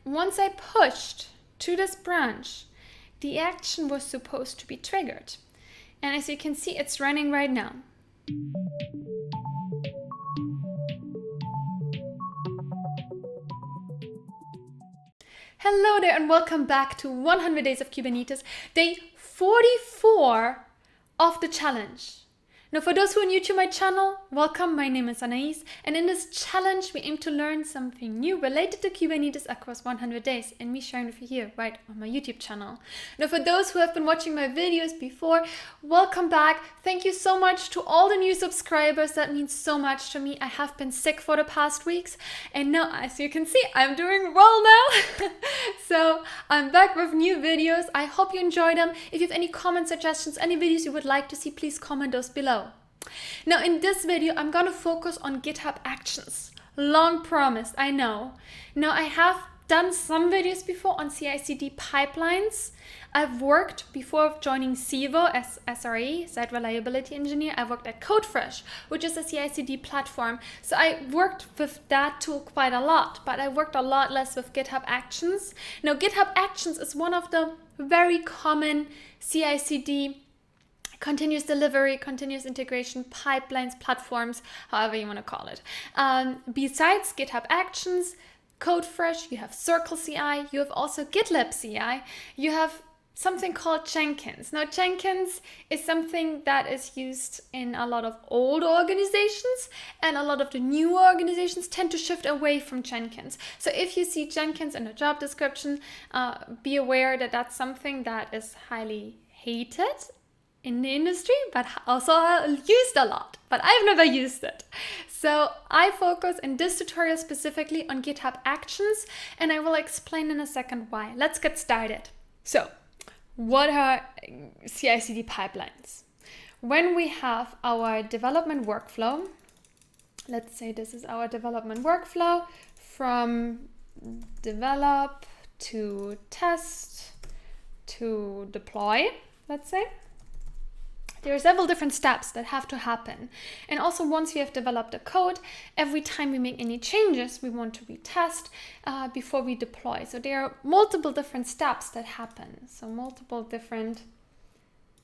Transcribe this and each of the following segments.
once I pushed to this branch, the action was supposed to be triggered. And as you can see, it's running right now. Hello there and welcome back to 100 Days of Kubernetes, day 44 of the challenge. Now, for those who are new to my channel, welcome. My name is Anais, and in this challenge, we aim to learn something new related to Kubernetes across 100 days, and me sharing with you here, right on my YouTube channel. Now, for those who have been watching my videos before, welcome back. Thank you so much to all the new subscribers. That means so much to me. I have been sick for the past weeks, and now, as you can see, I'm doing well now. So I'm back with new videos. I hope you enjoy them. If you have any comments, suggestions, any videos you would like to see, please comment those below. Now in this video, I'm going to focus on GitHub Actions. Long promised, I know. Now I have done some videos before on CI/CD pipelines. I've worked before joining Civo as SRE, Site Reliability Engineer. I worked at CodeFresh, which is a CI/CD platform. So I worked with that tool quite a lot, but I worked a lot less with GitHub Actions. Now GitHub Actions is one of the very common CI/CD continuous delivery, continuous integration, pipelines, platforms, however you want to call it. Besides GitHub Actions, CodeFresh, you have Circle CI, you have also GitLab CI, you have something called Jenkins. Now, Jenkins is something that is used in a lot of old organizations, and a lot of the new organizations tend to shift away from Jenkins. So if you see Jenkins in a job description, be aware that that's something that is highly hated in the industry, but also used a lot, but I've never used it. So I focus in this tutorial specifically on GitHub Actions, and I will explain in a second why. Let's get started. So what are CI/CD pipelines? When we have our development workflow, let's say this is our development workflow from develop to test to deploy, let's say. There are several different steps that have to happen. And also once we have developed a code, every time we make any changes, we want to retest before we deploy. So there are multiple different steps that happen. So multiple different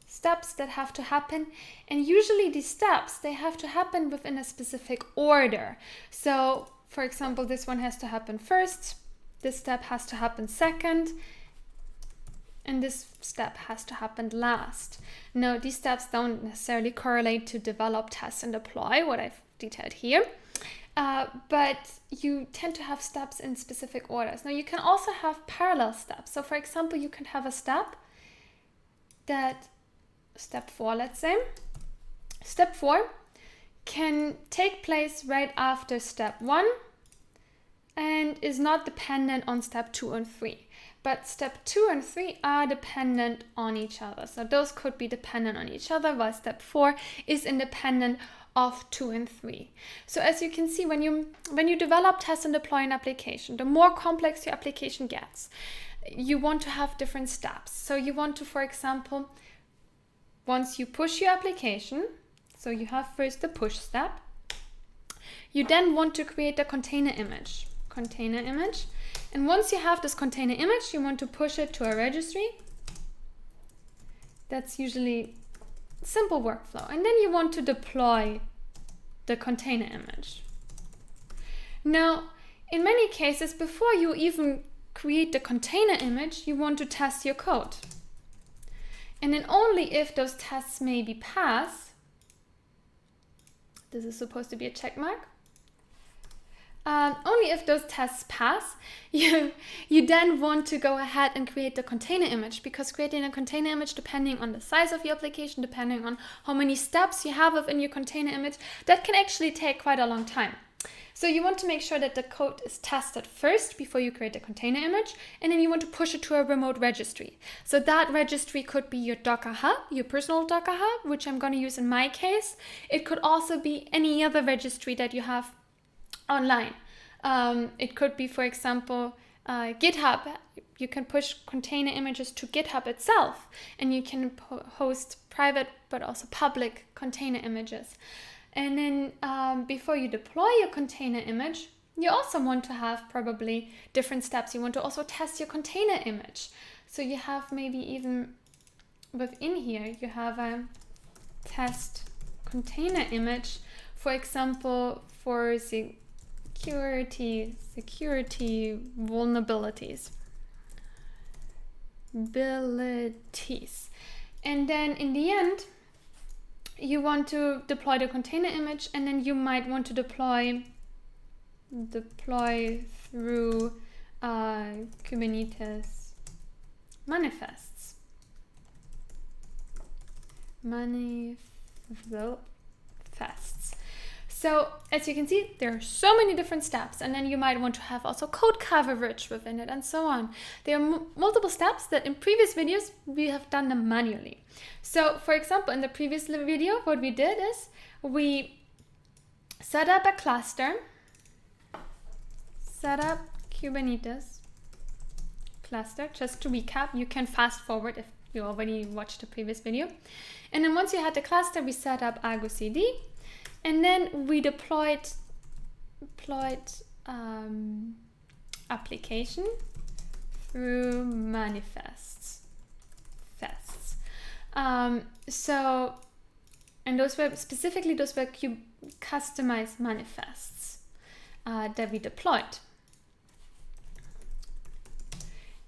steps that have to happen. And usually these steps, they have to happen within a specific order. So for example, this one has to happen first. This step has to happen second. And this step has to happen last. Now, these steps don't necessarily correlate to develop, test, and deploy, what I've detailed here. But you tend to have steps in specific orders. Now, you can also have parallel steps. So, for example, you can have a step that, step 4, let's say. Step 4 can take place right after step 1 and is not dependent on step 2 and 3. But step 2 and 3 are dependent on each other. So those could be dependent on each other, while step 4 is independent of 2 and 3. So as you can see, when you develop, test, and deploy an application, the more complex your application gets, you want to have different steps. So you want to, for example, once you push your application, so you have first the push step, you then want to create a container image. And once you have this container image, you want to push it to a registry. That's usually simple workflow. And then you want to deploy the container image. Now, in many cases, before you even create the container image, you want to test your code. And then only if those tests maybe pass, this is supposed to be a check mark, only if those tests pass, you then want to go ahead and create the container image, because creating a container image, depending on the size of your application, depending on how many steps you have within your container image, that can actually take quite a long time. So you want to make sure that the code is tested first before you create a container image, and then you want to push it to a remote registry. So that registry could be your Docker Hub, your personal Docker Hub, which I'm going to use in my case. It could also be any other registry that you have online. It could be, for example, GitHub. You can push container images to GitHub itself, and you can host private but also public container images. And then before you deploy your container image, you also want to have probably different steps. You want to also test your container image. So you have maybe even within here, you have a test container image, for example, for security vulnerabilities. And then in the end, you want to deploy the container image, and then you might want to deploy through Kubernetes manifests. So as you can see, there are so many different steps, and then you might want to have also code coverage within it and so on. There are multiple steps that in previous videos we have done them manually. So for example, in the previous video, what we did is we set up a cluster, set up Kubernetes cluster. Just to recap, you can fast forward if you already watched the previous video. And then once you had the cluster, we set up ArgoCD. And then we deployed application through manifests. And those were customized manifests that we deployed.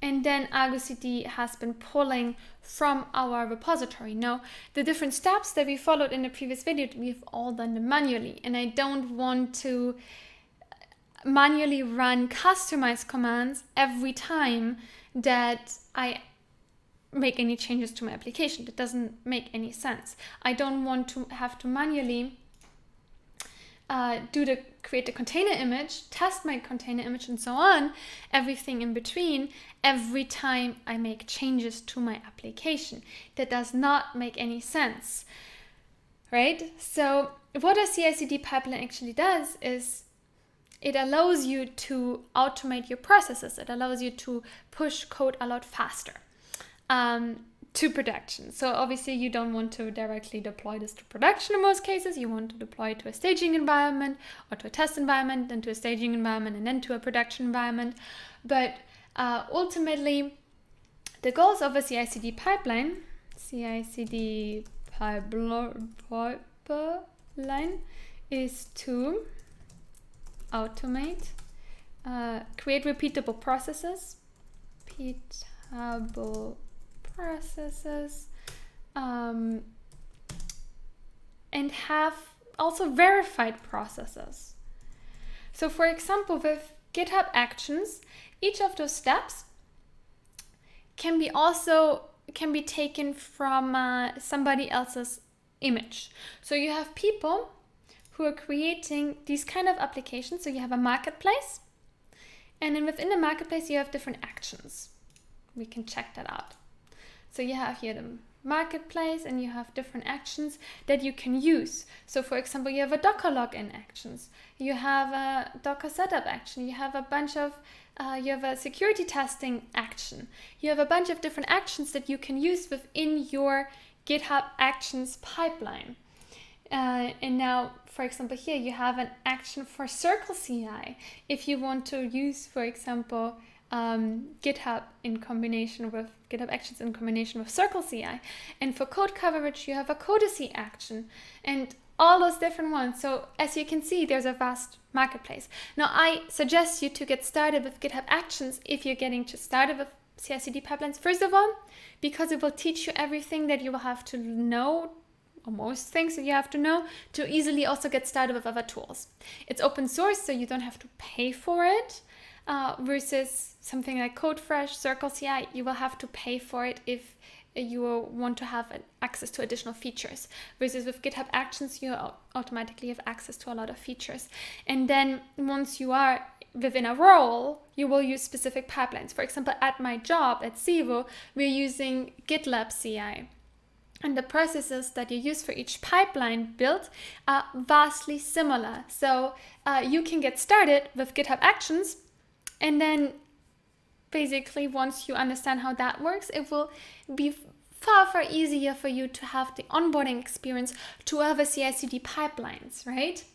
And then ArgoCD has been pulling from our repository. Now, the different steps that we followed in the previous video, we've all done them manually. And I don't want to manually run kustomize commands every time that I make any changes to my application. That doesn't make any sense. I don't want to have to manually create the container image, test my container image, and so on, everything in between, every time I make changes to my application. That does not make any sense, right? So what a CI/CD pipeline actually does is it allows you to automate your processes. It allows you to push code a lot faster to production. So obviously you don't want to directly deploy this to production in most cases. You want to deploy it to a staging environment or to a test environment, then to a staging environment, and then to a production environment. But ultimately, the goals of a CI/CD pipeline is to automate, create repeatable processes, and have also verified processes. So for example, with GitHub Actions, each of those steps can be taken from somebody else's image. So you have people who are creating these kind of applications. So you have a marketplace, and then within the marketplace you have different actions. We can check that out. So you have here the marketplace, and you have different actions that you can use. So for example, you have a Docker login actions, you have a Docker setup action, you have a bunch of you have a security testing action, you have a bunch of different actions that you can use within your GitHub Actions pipeline. And now, for example, here you have an action for Circle CI. If you want to use, for example, GitHub Actions in combination with Circle CI. And for code coverage, you have a Codacy action and all those different ones. So as you can see, there's a vast marketplace. Now, I suggest you to get started with GitHub Actions if you're getting started with CI/CD pipelines. First of all, because it will teach you everything that you will have to know, or most things that you have to know, to easily also get started with other tools. It's open source, so you don't have to pay for it. Versus something like CodeFresh, Circle CI, you will have to pay for it if you want to have access to additional features. Versus with GitHub Actions, you automatically have access to a lot of features. And then once you are within a role, you will use specific pipelines. For example, at my job at Civo, we're using GitLab CI. And the processes that you use for each pipeline build are vastly similar. So you can get started with GitHub Actions. And then basically once you understand how that works, it will be far, far easier for you to have the onboarding experience to other CI/CD pipelines, right?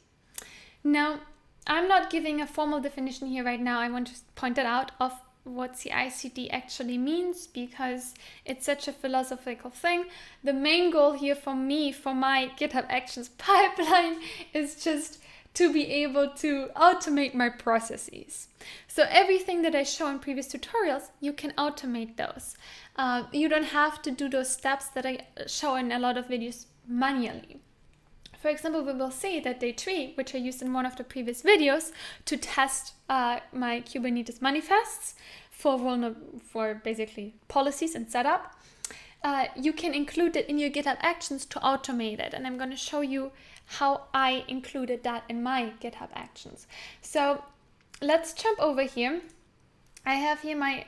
Now, I'm not giving a formal definition here right now. I want to point it out of what CI/CD actually means, because it's such a philosophical thing. The main goal here for me, for my GitHub Actions pipeline, is just to be able to automate my processes. So everything that I show in previous tutorials, you can automate those. You don't have to do those steps that I show in a lot of videos manually. For example, we will see that day 3, which I used in one of the previous videos to test my Kubernetes manifests for basically policies and setup. You can include it in your GitHub Actions to automate it. And I'm going to show you how I included that in my GitHub Actions. So let's jump over here. I have here my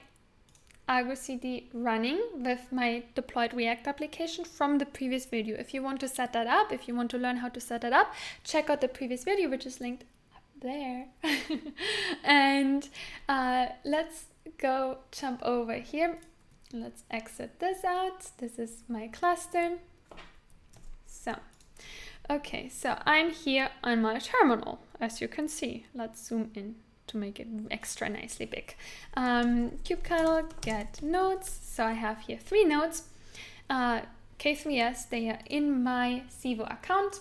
ArgoCD running with my deployed React application from the previous video. If you want to set that up, if you want to learn how to set it up, check out the previous video, which is linked up there. And let's go jump over here. Let's exit this out. This is my cluster. So, okay, so I'm here on my terminal, as you can see. Let's zoom in to make it extra nicely big. kubectl get nodes. So I have here 3 nodes. K3s, they are in my Sivo account.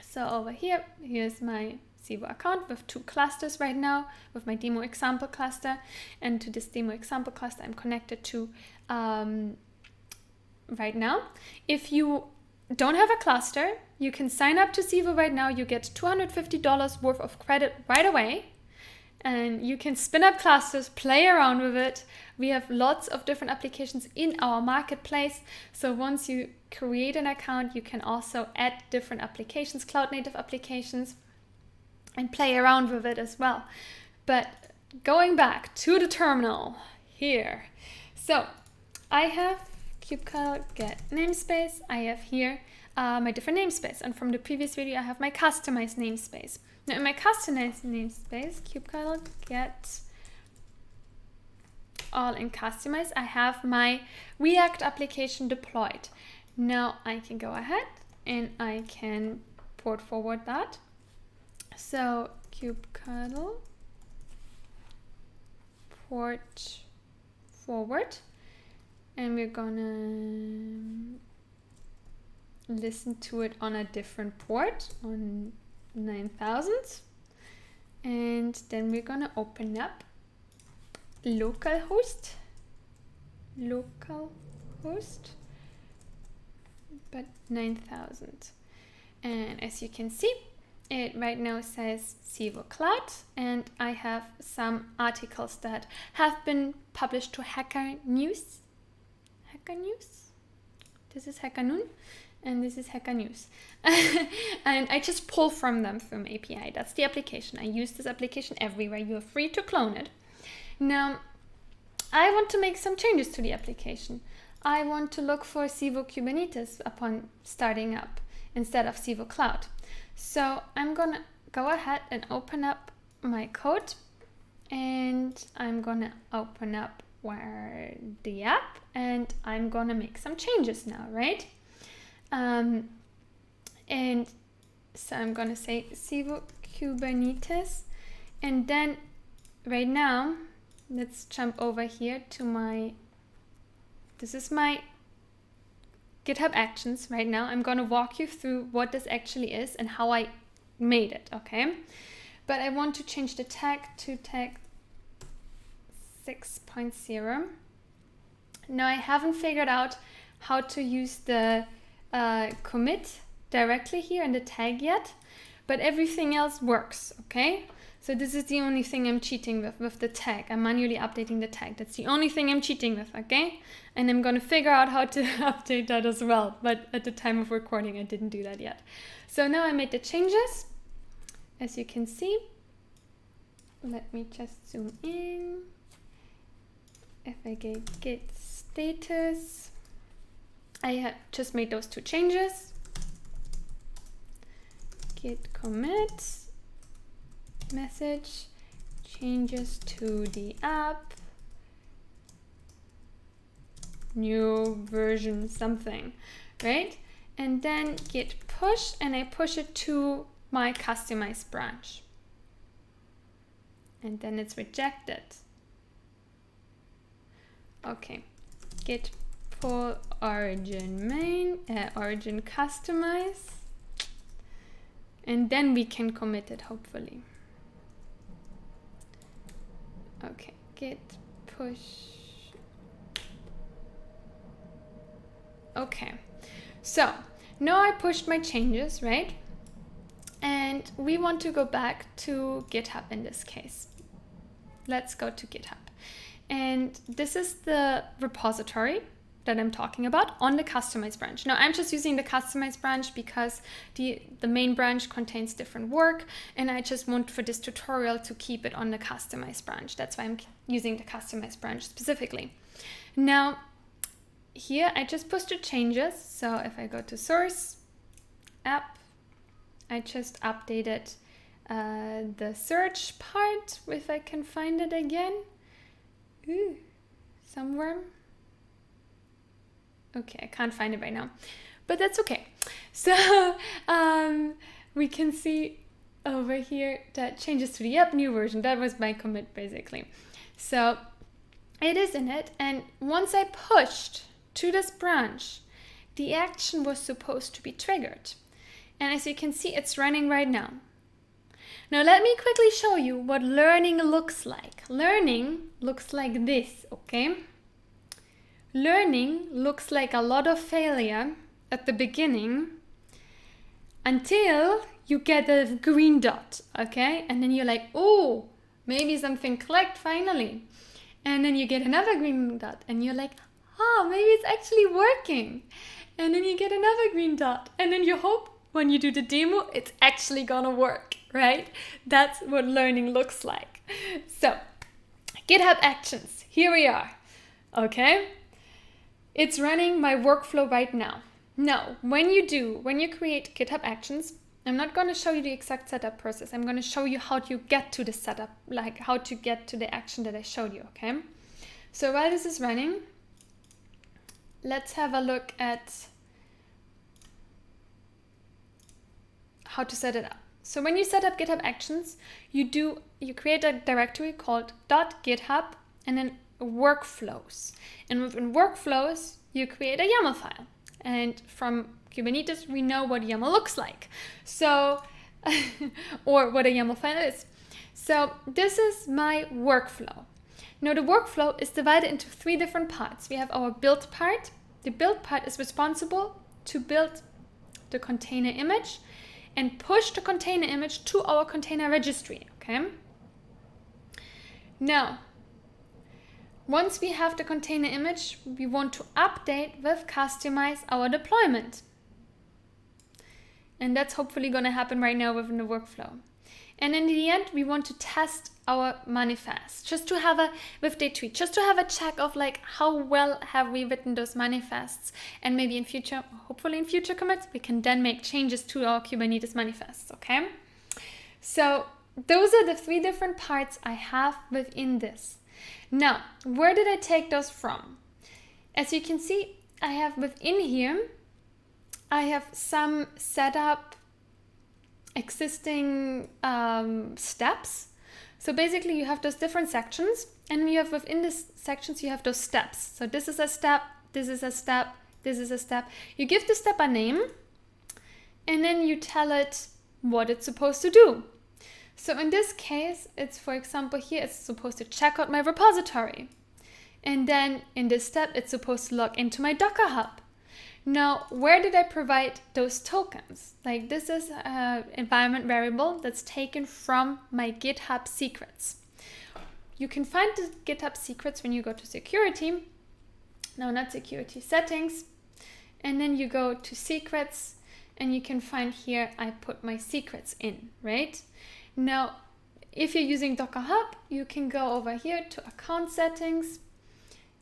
So over here, here's my Sivo account with 2 clusters right now, with my demo example cluster. And to this demo example cluster, I'm connected to right now. If you don't have a cluster, you can sign up to Sivo right now. You get $250 worth of credit right away. And you can spin up clusters, play around with it. We have lots of different applications in our marketplace. So once you create an account, you can also add different applications, cloud native applications, and play around with it as well. But going back to the terminal here. So I have kubectl get namespace. I have here my different namespace. And from the previous video, I have my customized namespace. Now in my customized namespace, kubectl get all in customize, I have my React application deployed. Now I can go ahead and I can port forward that. So kubectl port forward, and we're gonna listen to it on a different port, on 9000, and then we're gonna open up localhost, but 9000, and as you can see, it right now says Sivo Cloud, and I have some articles that have been published to Hacker News. This is Hacker Noon, and this is Hacker News. And I just pull from them from API. That's the application. I use this application everywhere. You're free to clone it. Now, I want to make some changes to the application. I want to look for Sivo Kubernetes upon starting up instead of Sivo Cloud. So I'm gonna go ahead and open up my code, and I'm gonna open up the app, and I'm gonna make some changes now, right? And so I'm gonna say Sivo Kubernetes, and then right now, let's jump over here to this is my GitHub Actions right now. I'm gonna walk you through what this actually is and how I made it, okay? But I want to change the tag to tag 6.0. Now I haven't figured out how to use the commit directly here in the tag yet, but everything else works, okay? So this is the only thing I'm cheating with the tag. I'm manually updating the tag. That's the only thing I'm cheating with, okay? And I'm gonna figure out how to update that as well. But at the time of recording, I didn't do that yet. So now I made the changes, as you can see. Let me just zoom in. If I get git status, I have just made those 2 changes. Git commit message, changes to the app, new version something, right? And then git push, and I push it to my customized branch. and then it's rejected. Okay, git pull origin main, origin kustomize, and then we can commit it, hopefully. Okay, git push. Okay, so now I pushed my changes, right? And we want to go back to GitHub in this case. Let's go to GitHub. And this is the repository that I'm talking about on the kustomize branch. Now I'm just using the kustomize branch because the main branch contains different work, and I just want for this tutorial to keep it on the kustomize branch. That's why I'm using the kustomize branch specifically. Now here I just pushed the changes. So if I go to source, app, I just updated the search part, if I can find it again. Ooh, somewhere. Okay, I can't find it right now, but that's okay. So we can see over here that changes to the app, new version. That was my commit basically. So it is in it, and once I pushed to this branch, the action was supposed to be triggered. And as you can see, it's running right now. Now let me quickly show you what learning looks like. Learning looks like this, okay? Learning looks like a lot of failure at the beginning until you get a green dot, okay? And then you're like, oh, maybe something clicked finally. And then you get another green dot and you're like, oh, maybe it's actually working. And then you get another green dot. And then you hope when you do the demo, it's actually gonna work, right? That's what learning looks like. So, GitHub Actions, here we are, okay? It's running my workflow right now. Now, when you create GitHub Actions, I'm not gonna show you the exact setup process. I'm gonna show you how you get to the setup, like how to get to the action that I showed you, okay? So while this is running, let's have a look at how to set it up. So when you set up GitHub Actions, you create a directory called .github and then workflows. And within workflows, you create a YAML file. And from Kubernetes, we know what YAML looks like. So, or what a YAML file is. So this is my workflow. Now the workflow is divided into 3 different parts. We have our build part. The build part is responsible to build the container image and push the container image to our container registry, okay? Now, once we have the container image, we want to update with kustomize our deployment. And that's hopefully gonna happen right now within the workflow. And in the end, we want to test our manifest, just to have with day 3, just to have a check of like how well have we written those manifests, and maybe in future, hopefully in future commits, we can then make changes to our Kubernetes manifests, okay? So those are the 3 different parts I have within this. Now, where did I take those from? As you can see, I have within here, I have some setup existing steps. So basically you have those different sections, and you have within these sections you have those steps. So this is a step, this is a step, this is a step. You give the step a name, and then you tell it what it's supposed to do. So in this case, it's, for example, here it's supposed to check out my repository. And then in this step, it's supposed to log into my Docker Hub. Now, where did I provide those tokens? Like this is an environment variable that's taken from my GitHub secrets. You can find the GitHub secrets when you go to security. No, not security, settings. And then you go to secrets, and you can find here, I put my secrets in, right? Now, if you're using Docker Hub, you can go over here to account settings,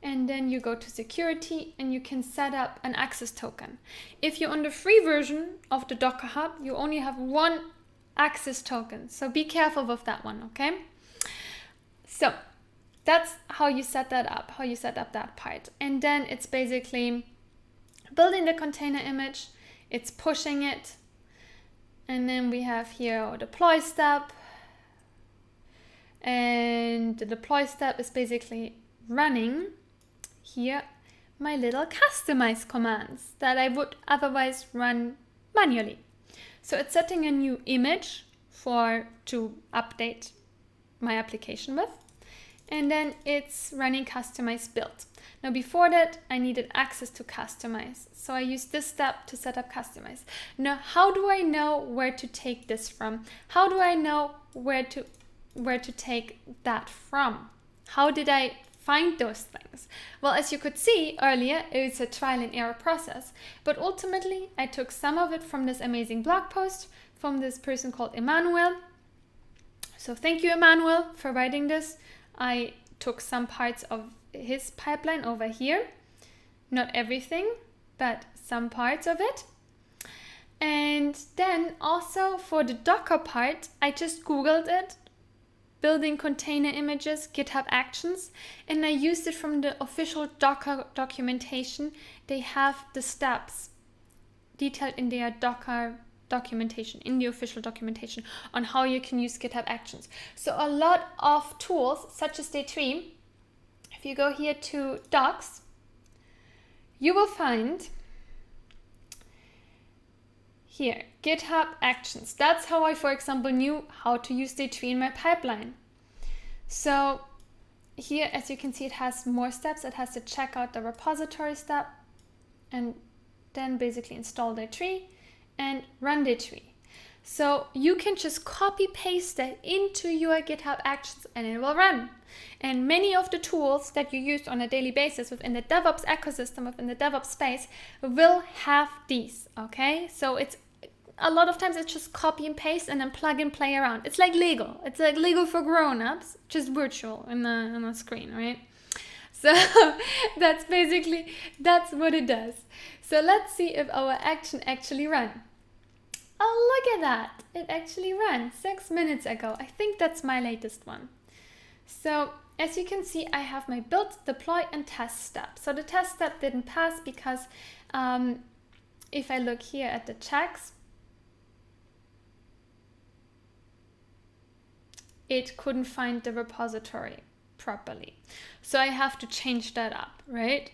and then you go to security, and you can set up an access token. If you're on the free version of the Docker Hub, you only have 1 access token. So be careful with that one, okay? So that's how you set that up, how you set up that part. And then it's basically building the container image, it's pushing it, and then we have here our deploy step. And the deploy step is basically running here my little kustomize commands that I would otherwise run manually. So it's setting a new image to update my application with, and then it's running kustomize build. Now before that I needed access to kustomize, so I used this step to set up kustomize. Now how do I know where to take this from? How do I know where to take that from? How did I find those things? Well, as you could see earlier, it's a trial and error process, but ultimately I took some of it from this amazing blog post from this person called Emmanuel. So thank you, Emmanuel, for writing this. I took some parts of his pipeline over here, not everything, but some parts of it. And then also for the Docker part, I just Googled it, building container images, GitHub Actions, and I used it from the official Docker documentation. They have the steps detailed in their Docker documentation, in the official documentation, on how you can use GitHub Actions. So a lot of tools such as Day3, if you go here to docs, you will find here GitHub Actions. That's how I, for example, knew how to use Day3 in my pipeline. So here, as you can see, it has more steps. It has to check out the repository step and then basically install Day3 and run Day3. So you can just copy paste that into your GitHub Actions and it will run. And many of the tools that you use on a daily basis within the DevOps ecosystem, within the DevOps space, will have these, okay? So it's a lot of times it's just copy and paste and then plug and play around. It's like Lego. It's like Lego for grown-ups, just virtual on the screen, right? So that's what it does. So let's see if our action actually ran. Oh, look at that. It actually ran 6 minutes ago. I think that's my latest one. So as you can see, I have my build, deploy, and test step. So the test step didn't pass because if I look here at the checks, it couldn't find the repository properly. So I have to change that up, right?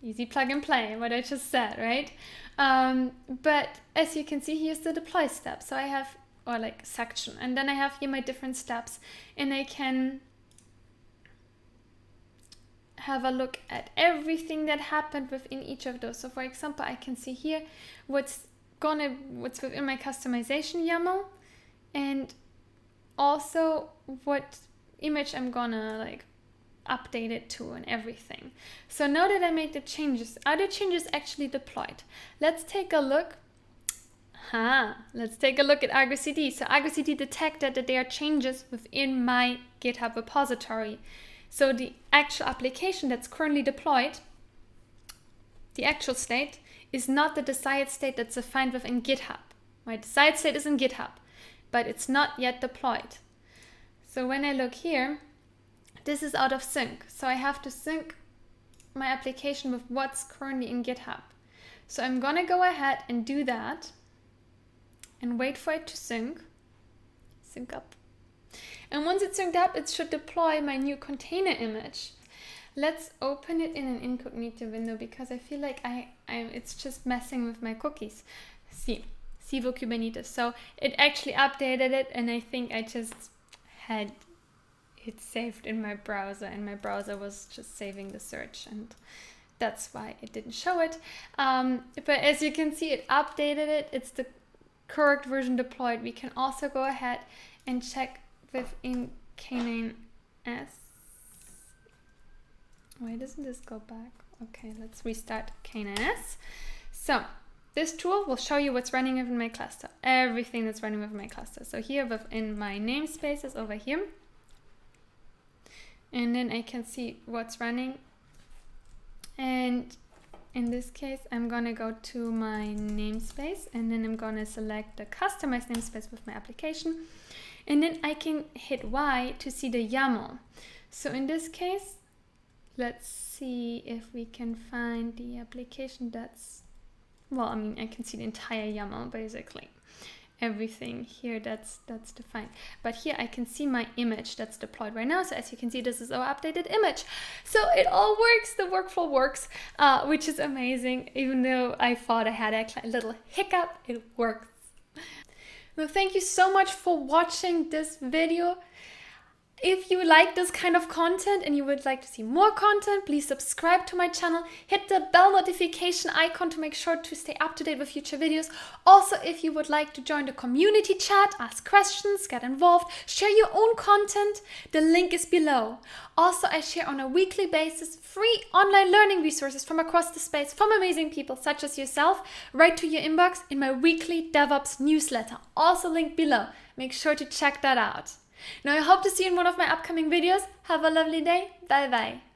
Easy plug and play, what I just said, right? But as you can see, here's the deploy step. So I have, or like section, and then I have here my different steps, and I can have a look at everything that happened within each of those. So for example, I can see here what's within my customization YAML, and also what image I'm gonna like update it to and everything. So now that I made the changes, are the changes actually deployed? Let's take a look. Let's take a look at ArgoCD. So ArgoCD detected that there are changes within my GitHub repository. So the actual application that's currently deployed, the actual state, is not the desired state that's defined within GitHub. My desired state is in GitHub, but it's not yet deployed. So when I look here, this is out of sync. So I have to sync my application with what's currently in GitHub. So I'm gonna go ahead and do that and wait for it to sync up. And once it's synced up, it should deploy my new container image. Let's open it in an incognito window because I feel like it's just messing with my cookies. Sivo Kubernetes. So it actually updated it, and I think I just had it saved in my browser, and my browser was just saving the search, and that's why it didn't show it. But as you can see, it updated it. It's the correct version deployed. We can also go ahead and check within K9s. Why doesn't this go back? Okay, let's restart K9s. So this tool will show you what's running within my cluster, everything that's running within my cluster. So here within my namespaces over here, and then I can see what's running. And in this case, I'm gonna go to my namespace, and then I'm gonna select the customize namespace with my application. And then I can hit Y to see the YAML. So in this case, let's see if we can find the application that's, well, I mean, I can see the entire YAML basically. everything here that's defined. But here I can see my image that's deployed right now. So as you can see, this is our updated image. So it all works, the workflow works, which is amazing. Even though I thought I had a little hiccup, it works. Well, thank you so much for watching this video. If you like this kind of content and you would like to see more content, please subscribe to my channel. Hit the bell notification icon to make sure to stay up to date with future videos. Also, if you would like to join the community chat, ask questions, get involved, share your own content, the link is below. Also, I share on a weekly basis free online learning resources from across the space from amazing people such as yourself right to your inbox in my weekly DevOps newsletter. Also linked below. Make sure to check that out. Now I hope to see you in one of my upcoming videos. Have a lovely day. Bye bye.